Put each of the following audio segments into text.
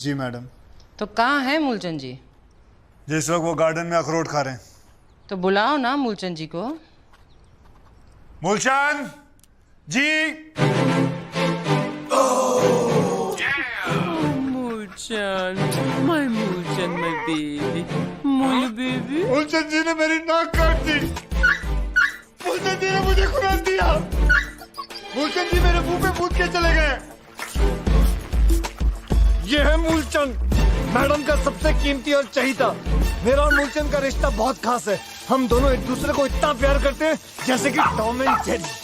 जी madam. तो कहाँ है मूलचंद जी? जिस वक्त वो गार्डन में अखरोट खा रहे हैं। तो बुलाओ ना मूलचंद जी को। मूलचंद जी। Mulchan, my baby. My baby. Moolchand जी ने मेरी नाक काट दी। मूलचंद जी ने मुझे खुराक दिया। मूलचंद जी मेरे मुंह पे कूद के चले गए। ये है मूलचंद, मैडम का सबसे कीमती और चहीता। मेरा और मूलचंद का रिश्ता बहुत खास है। हम दोनों एक दूसरे को इतना प्यार करते हैं जैसे कि टॉम एंड जेरी।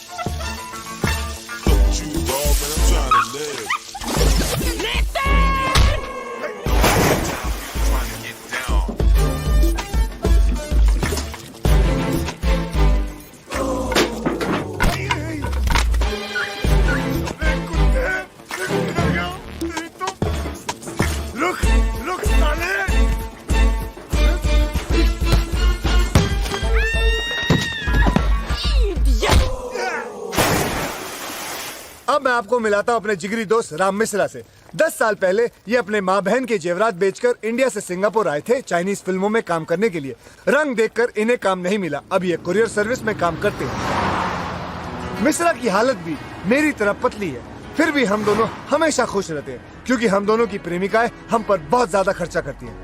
अब मैं आपको मिलाता हूँ अपने जिगरी दोस्त राम मिश्रा से। 10 साल पहले ये अपने माँ बहन के जेवरात बेचकर इंडिया से सिंगापुर आए थे चाइनीज फिल्मों में काम करने के लिए। रंग देखकर इन्हें काम नहीं मिला, अब ये कुरियर सर्विस में काम करते हैं। मिश्रा की हालत भी मेरी तरह पतली है, फिर भी हम दोनों हमेशा खुश रहते हैं क्योंकि हम दोनों की प्रेमिकाएं हम पर बहुत ज्यादा खर्चा करती हैं।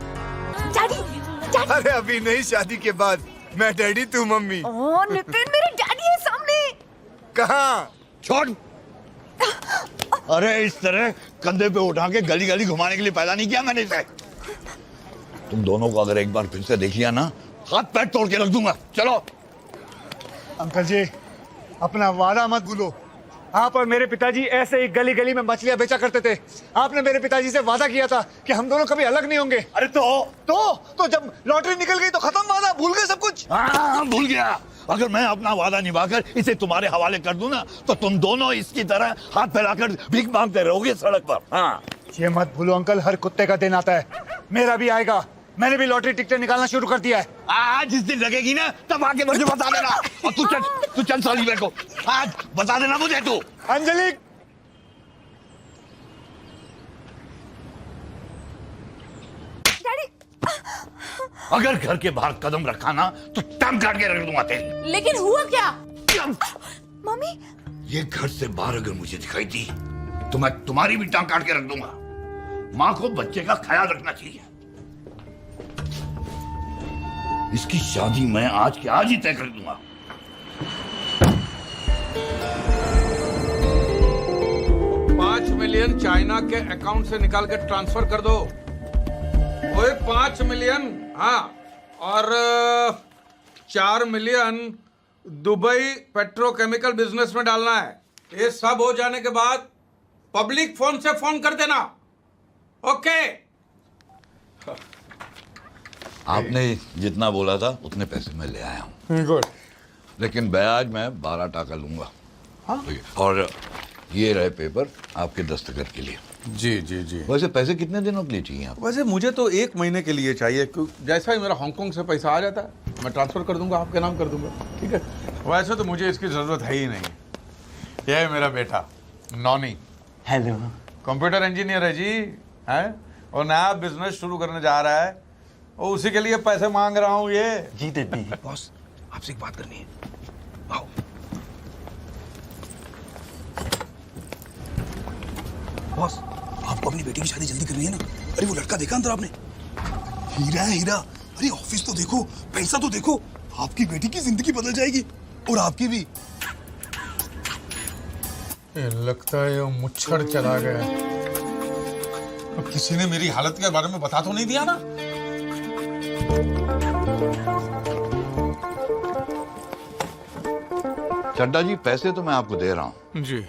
डैडी। अरे अभी नहीं, शादी के बाद। मैं डैडी, तू मम्मी। ओह नितिन, मेरे डैडी है सामने। कहाँ? छोड़। अरे इस तरह कंधे पे उठा के गली गली घुमाने के लिए पैदा नहीं किया मैंने इसे। तुम दोनों को अगर एक बार फिर से देख लिया ना, हाथ पैर तोड़ के रख दूंगा। चलो। अंकल जी, अपना वादा मत भूलो। आप और मेरे पिताजी ऐसे ही गली गली में मछलियां बेचा करते थे। आपने मेरे पिताजी से वादा किया था कि हम दोनों कभी अलग नहीं होंगे। अरे तो जब लॉटरी निकल गई तो खत्म वादा, भूल गए सब कुछ। हाँ, भूल गया। अगर मैं अपना वादा निभाकर इसे तुम्हारे हवाले कर दूं ना, तो तुम दोनों इसकी तरह हाथ फैलाकर भीख मांगते रहोगे सड़क पर। हाँ। ये मत भूलो अंकल, हर कुत्ते का दिन आता है। मेरा भी आएगा। मैंने भी लॉटरी टिकटें निकालना शुरू कर दिया है। आज जिस दिन लगेगी ना, तब आके मुझे बता देना। और तू चल साली मेरे को आज बता देना मुझे। तू अंजलि, डैडी। अगर घर के बाहर कदम रखा ना, तो टांग काट के रख दूंगा तेरी। लेकिन हुआ क्या? मम्मी। ये घर से बाहर अगर मुझे दिखाई दी तो मैं तुम्हारी भी टांग काट के रख दूंगा। माँ को बच्चे का ख्याल रखना चाहिए। इसकी शादी मैं आज के आज ही तय कर दूंगा। $5 मिलियन चाइना के अकाउंट से निकाल के ट्रांसफर कर दो। ओए 5 मिलियन। हाँ, और 4 मिलियन दुबई पेट्रोकेमिकल बिजनेस में डालना है। ये सब हो जाने के बाद पब्लिक फोन से फोन कर देना। ओके। आपने जितना बोला था उतने पैसे मैं ले आया हूँ। गुड। लेकिन ब्याज मैं 12% लूंगा। हाँ? और ये रहे पेपर आपके दस्तखत के लिए। जी जी जी। वैसे पैसे कितने दिनों के लिए चाहिए आपको? वैसे मुझे तो 1 महीने के लिए चाहिए, क्योंकि जैसा ही मेरा हांगकांग से पैसा आ जाता है मैं ट्रांसफर कर दूंगा, आपके नाम कर दूंगा। ठीक है। वैसे तो मुझे इसकी जरूरत है ही नहीं। यह है मेरा बेटा नॉनी। हेलो। कंप्यूटर इंजीनियर है जी, है, और नया बिजनेस शुरू करने जा रहा है, और उसी के लिए पैसे मांग रहा हूँ। ये जी दीदी। बॉस, आपसे एक बात करनी है। आओ। बॉस, आपको अपनी बेटी की शादी जल्दी करनी है ना? अरे वो लड़का देखा अंदर आपने? हीरा है हीरा। अरे ऑफिस तो देखो, पैसा तो देखो। आपकी बेटी की जिंदगी बदल जाएगी और आपकी भी। लगता है मुच्छर चला गया। अब किसी ने मेरी हालत के बारे में बता तो नहीं दिया ना? चड्डा जी, पैसे तो मैं आपको दे रहा हूँ जी,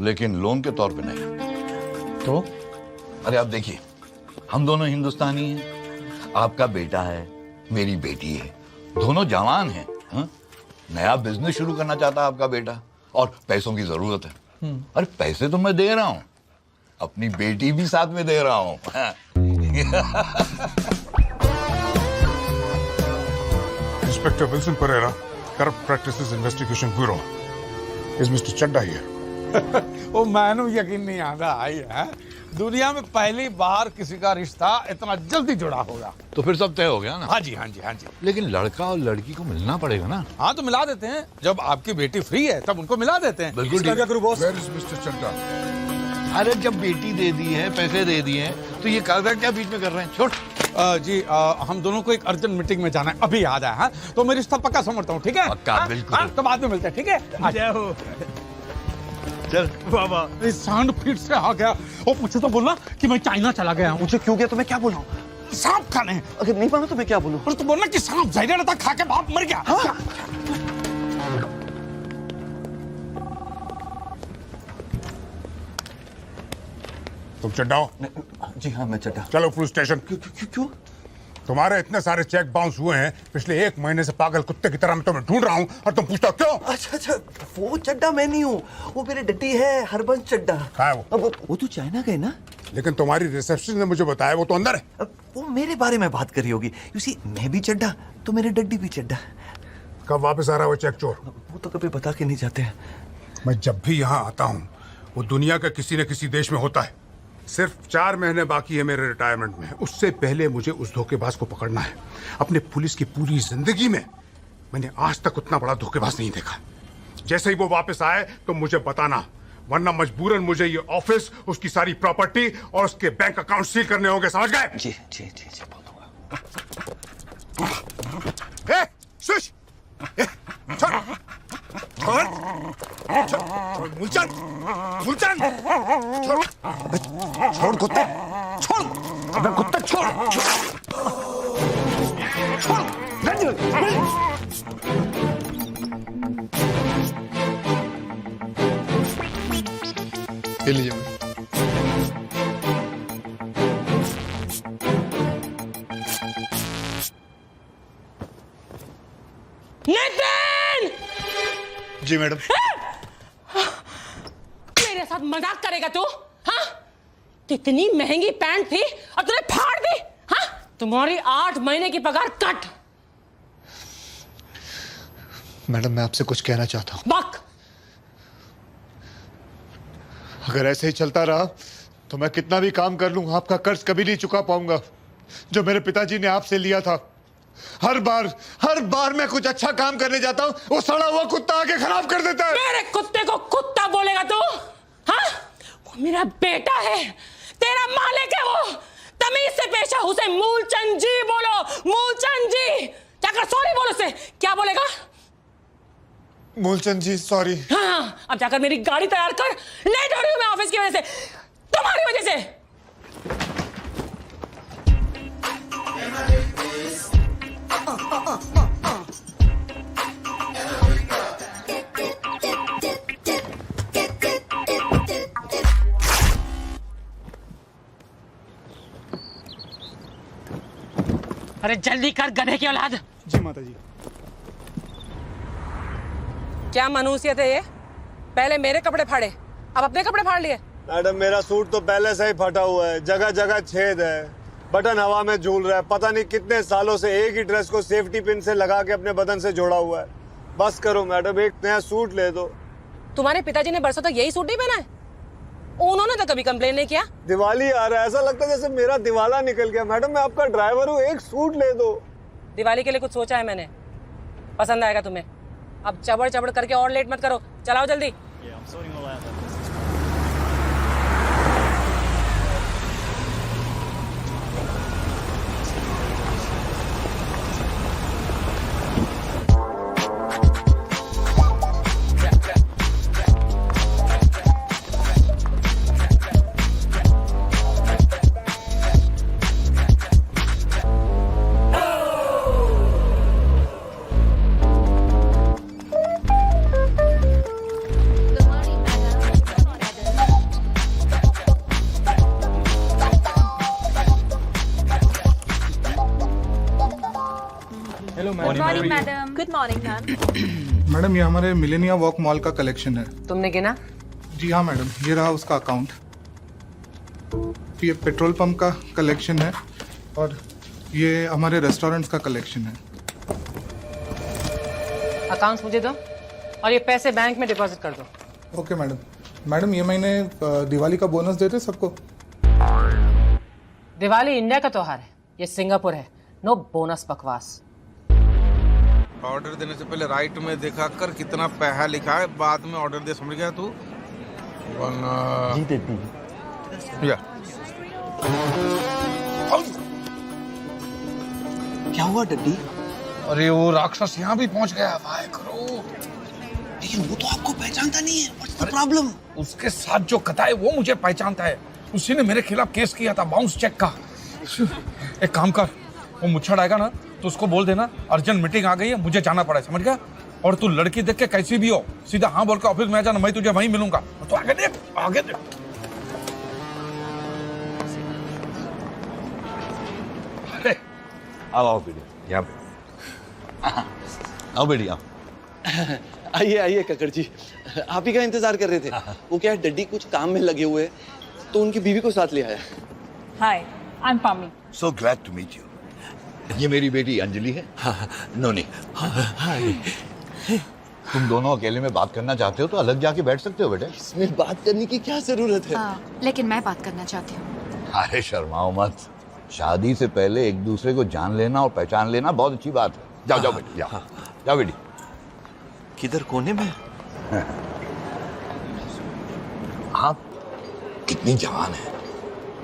लेकिन लोन के तौर पे नहीं। तो अरे आप देखिए, हम दोनों हिंदुस्तानी हैं। आपका बेटा है, मेरी बेटी है, दोनों जवान हैं। हाँ? नया बिजनेस शुरू करना चाहता है आपका बेटा और पैसों की जरूरत है। अरे पैसे तो मैं दे रहा हूँ, अपनी बेटी भी साथ में दे रहा हूँ। हाँ? Inspector Wilson Pereira, corrupt practices investigation bureau. Is Mr. Chadda here? ਉਹ ਮੈਨੂੰ ਯਕੀਨ ਨਹੀਂ ਆਉਂਦਾ ਆਈ ਹੈ दुनिया में पहली बार किसी का रिश्ता इतना जल्दी जुड़ा होगा। तो फिर सब तय हो गया ना? हाँ जी, हाँ जी, हाँ जी। लेकिन लड़का और लड़की को मिलना पड़ेगा ना? हाँ तो मिला देते हैं, जब आपकी बेटी फ्री है तब उनको मिला देते हैं। बिल्कुल क्या ठीक। करूं boss? Where is Mr. Chadda? अरे जब बेटी दे दी है, पैसे दे दिए हैं, तो ये कागज क्या बीच में कर रहे हैं? छोड़। जी हम दोनों को एक अर्जेंट मीटिंग में जाना है, अभी याद आया। हाँ तो मैं रिश्ता पक्का समझता हूँ, ठीक है? पक्का, हाँ? बिल्कुल। हाँ, तो बाद में मिलते हैं, ठीक है? जय हो। चल बाबा इस सांड फीट से आ गया और मुझे तो बोलना कि मैं चाइना चला गया हूँ। मुझे क्यों गया तो मैं क्या बोला? सांप खाने हैं। अगर नहीं माना तो मैं क्या बोलूं? और तू बोलना कि सांप जहरीला था, खा के बाप मर गया। हाँ? तुम चड्डा हो? जी हाँ मैं चड्डा। चलो पुलिस स्टेशन। क्यों? तुम्हारे इतने सारे चेक बाउंस हुए हैं, पिछले 1 महीने से पागल कुत्ते की तरह मैं तुम्हें ढूंढ रहा हूँ और तुम पूछते हो क्यों? अच्छा, वो चड्डा मैं नहीं हूँ, वो मेरे डड्डी है, हरबंस चड्डा। कहाँ है वो? अब वो तो चाइना गए ना? लेकिन तुम्हारी रिसेप्शन ने मुझे बताया वो तो अंदर है। अब वो मेरे बारे में बात करी होगी। यू सी मैं भी चड्डा तो मेरे डड्डी भी चड्डा। कब वापस आ रहा है वो चेक चोर? वो तो कभी बता के नहीं जाते। मैं जब भी यहाँ आता हूँ वो दुनिया के किसी न किसी देश में होता है। सिर्फ 4 महीने बाकी है मेरे रिटायरमेंट में, उससे पहले मुझे उस धोखेबाज को पकड़ना है। अपने पुलिस की पूरी जिंदगी में मैंने आज तक उतना बड़ा धोखेबाज नहीं देखा। जैसे ही वो वापस आए तो मुझे बताना, वरना मजबूरन मुझे ये ऑफिस, उसकी सारी प्रॉपर्टी और उसके बैंक अकाउंट सील करने होंगे, समझ गए? जी बोलूंगा। शुश! छोड़! मूलचंद! छोड़ कुत्ते, छोड़! अबे कुत्ता छोड़! ये लीजिए। नितिन! जी मैडम। मेरे साथ मजाक करेगा तू? हाँ? कितनी महंगी पैंट थी और तूने फाड़ दी? हाँ? तुम्हारी 8 महीने की पगार कट। मैडम मैं आपसे कुछ कहना चाहता हूँ। बक। अगर ऐसे ही चलता रहा तो मैं कितना भी काम कर लूं, आपका कर्ज कभी नहीं चुका पाऊंगा जो मेरे पिताजी ने आपसे लिया था। हर बार मैं कुछ अच्छा काम करने जाता हूँ, वो सड़ा हुआ कुत्ता आके खराब कर देता है। मेरे कुत्ते को कुत्ता बोलेगा तू? हाँ? वो मेरा बेटा है, तेरा मालिक है वो। तमीज से पेश आ, उसे मूलचंद जी बोलो, मूलचंद जी। जाकर सॉरी बोलो उसे। क्या बोलेगा? मूलचंद जी सॉरी। हाँ, अब जाकर मेरी गाड़ी तैयार कर। लेट हो रही हूँ मैं ऑफिस की वजह से, तुम्हारी वजह से। अरे जल्दी कर गधे की औलाद। जी माता जी। क्या मनुष्यत है ये? पहले मेरे कपड़े फाड़े, अब अपने कपड़े फाड़ लिए। मैडम मेरा सूट तो पहले से ही फटा हुआ है, जगह जगह छेद है, बटन हवा में झूल रहा है। पता नहीं कितने सालों से एक ही ड्रेस को सेफ्टी पिन से लगा के अपने बदन से जोड़ा हुआ है। बस करो मैडम, एक नया सूट ले दो। तुम्हारे पिताजी ने बरसों तक यही सूट नहीं पहना है? उन्होंने तो कभी कंप्लेन नहीं किया। दिवाली आ रहा है, ऐसा लगता है जैसे मेरा दिवाला निकल गया। मैडम मैं आपका ड्राइवर हूँ, एक सूट ले दो। दिवाली के लिए कुछ सोचा है मैंने, पसंद आएगा तुम्हें। अब चबड़ चबड़ करके और लेट मत करो, चलाओ जल्दी। Morning madam. Good morning ma'am. Madam ये हमारे मिलेनिया वॉक मॉल का कलेक्शन है। तुमने गिना? जी हाँ मैडम, ये रहा उसका अकाउंट। ये पेट्रोल पंप का कलेक्शन है और ये हमारे रेस्टोरेंट्स का कलेक्शन है। अकाउंट्स मुझे दो और ये पैसे बैंक में डिपॉजिट कर दो। Okay madam. मैडम ये महीने दिवाली का बोनस देते सबको? दिवाली इंडिया का त्योहार है, ये सिंगापुर है। नो बोनस बकवास। ऑर्डर देने से पहले राइट में देखा कर कितना पैसा लिखा है, बाद में ऑर्डर दे, समझ गया तू? जी दीदी। या क्या हुआ डड्डी? अरे वो राक्षस यहाँ भी पहुंच गया, वाह करो। लेकिन वो तो आपको पहचानता नहीं है। What's the problem? उसके साथ जो कथा है वो मुझे पहचानता है। उसी ने मेरे खिलाफ केस किया था बाउंस चेक का। एक काम कर, वो मुच्छड़ आएगा ना तो उसको बोल देना अर्जेंट मीटिंग आ गई है, मुझे जाना पड़ा है, समझ गया? और तू लड़की देख के कैसी भी हो सीधा हाँ बोल के ऑफिस में आ जाना, मैं तुझे वहीं मिलूंगा। तो आगे देख, आगे देख। अरे आओ बेटी, यहाँ पे आओ बेटी, आओ। आइए आइए कक्कड़ जी, आप ही का इंतजार कर रहे थे। वो क्या है, डड्डी कुछ काम में लगे हुए तो उनकी बीवी को साथ ले आया। Hi, I'm Pami. So glad to meet you. ये मेरी बेटी अंजलि है। नोनी। तुम दोनों अकेले में बात करना चाहते हो तो अलग जाके बैठ सकते हो बेटे। इसमें बात करने की क्या जरूरत है? लेकिन मैं बात करना चाहती हूँ। अरे शर्माओ मत, शादी से पहले एक दूसरे को जान लेना और पहचान लेना बहुत अच्छी बात है। जाओ जाओ बेटी, जाओ जाओ बेटी। किधर, कोने में? आप कितनी जवान है,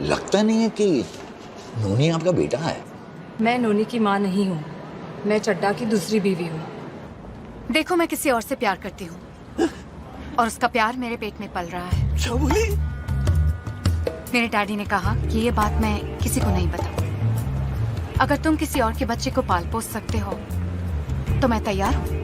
लगता नहीं है कि नोनी आपका बेटा है। मैं नोनी की माँ नहीं हूँ, मैं चड्डा की दूसरी बीवी हूँ। देखो, मैं किसी और से प्यार करती हूँ और उसका प्यार मेरे पेट में पल रहा है। क्या बोली? मेरे डैडी ने कहा कि ये बात मैं किसी को नहीं बताऊँ। अगर तुम किसी और के बच्चे को पाल पोस सकते हो तो मैं तैयार हूँ।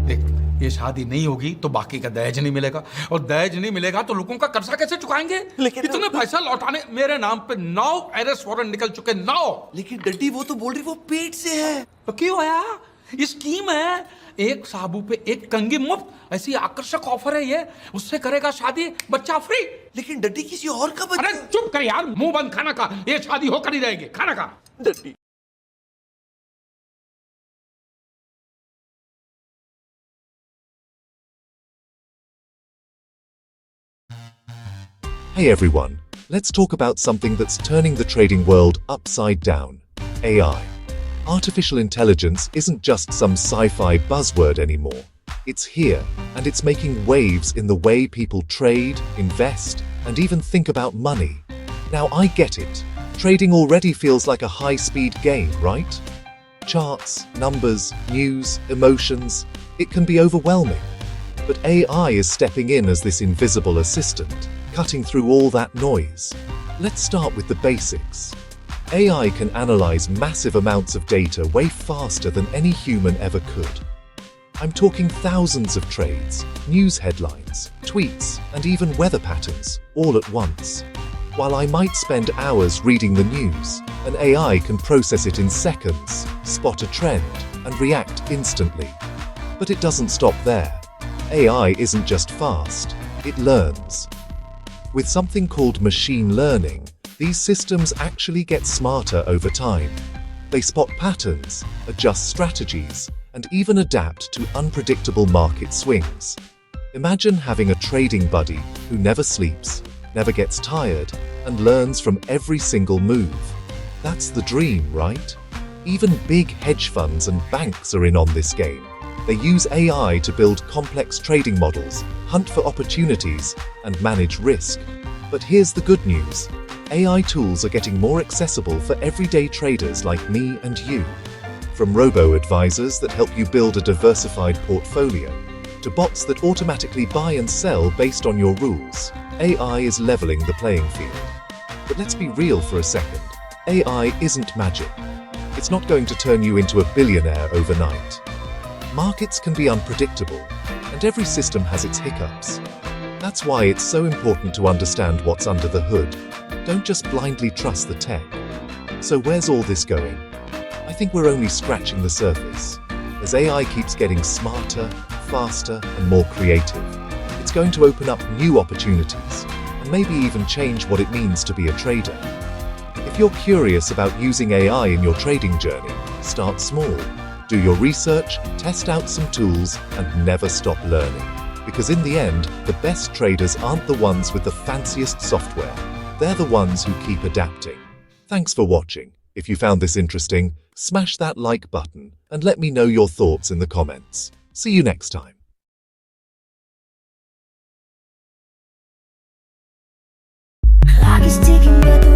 देख, ये शादी नहीं होगी तो बाकी का दहेज नहीं मिलेगा, और दहेज नहीं मिलेगा तो लोगों का कर्जा कैसे चुकाएंगे? लेकिन इतने पैसा लौटाने मेरे नाम पे 9 अरेस्ट वारंट निकल चुके, 9। लेकिन डड्डी वो तो बोल रही वो पेट से है। तो क्यों आया? ये स्कीम है, एक साबू पे एक कंगी मुफ्त, ऐसी आकर्षक ऑफर है ये। उससे करेगा शादी, बच्चा फ्री। लेकिन डड्डी किसी और का बच्चा। अरे चुप कर यार, मुंह बंद, खाना खा। ये शादी होकर ही रहेगी, खाना खा। डड्डी Hey everyone, let's talk about something that's turning the trading world upside down. AI. Artificial intelligence isn't just some sci-fi buzzword anymore. It's here, and it's making waves in the way people trade, invest, and even think about money. Now I get it. Trading already feels like a high-speed game, right? Charts, numbers, news, emotions. It can be overwhelming. But AI is stepping in as this invisible assistant, cutting through all that noise. Let's start with the basics. AI can analyze massive amounts of data way faster than any human ever could. I'm talking thousands of trades, news headlines, tweets, and even weather patterns, all at once. While I might spend hours reading the news, an AI can process it in seconds, spot a trend, and react instantly. But it doesn't stop there. AI isn't just fast, it learns. With something called machine learning, these systems actually get smarter over time. They spot patterns, adjust strategies, and even adapt to unpredictable market swings. Imagine having a trading buddy who never sleeps, never gets tired, and learns from every single move. That's the dream, right? Even big hedge funds and banks are in on this game. They use AI to build complex trading models, hunt for opportunities, and manage risk. But here's the good news. AI tools are getting more accessible for everyday traders like me and you. From robo-advisors that help you build a diversified portfolio, to bots that automatically buy and sell based on your rules, AI is leveling the playing field. But let's be real for a second. AI isn't magic. It's not going to turn you into a billionaire overnight. Markets can be unpredictable, and every system has its hiccups. That's why it's so important to understand what's under the hood. Don't just blindly trust the tech. So where's all this going? I think we're only scratching the surface. As AI keeps getting smarter, faster, and more creative, it's going to open up new opportunities, and maybe even change what it means to be a trader. If you're curious about using AI in your trading journey, start small. Do your research, test out some tools, and never stop learning. Because in the end, the best traders aren't the ones with the fanciest software. They're the ones who keep adapting. Thanks for watching. If you found this interesting, smash that like button and let me know your thoughts in the comments. See you next time. Clock is ticking, but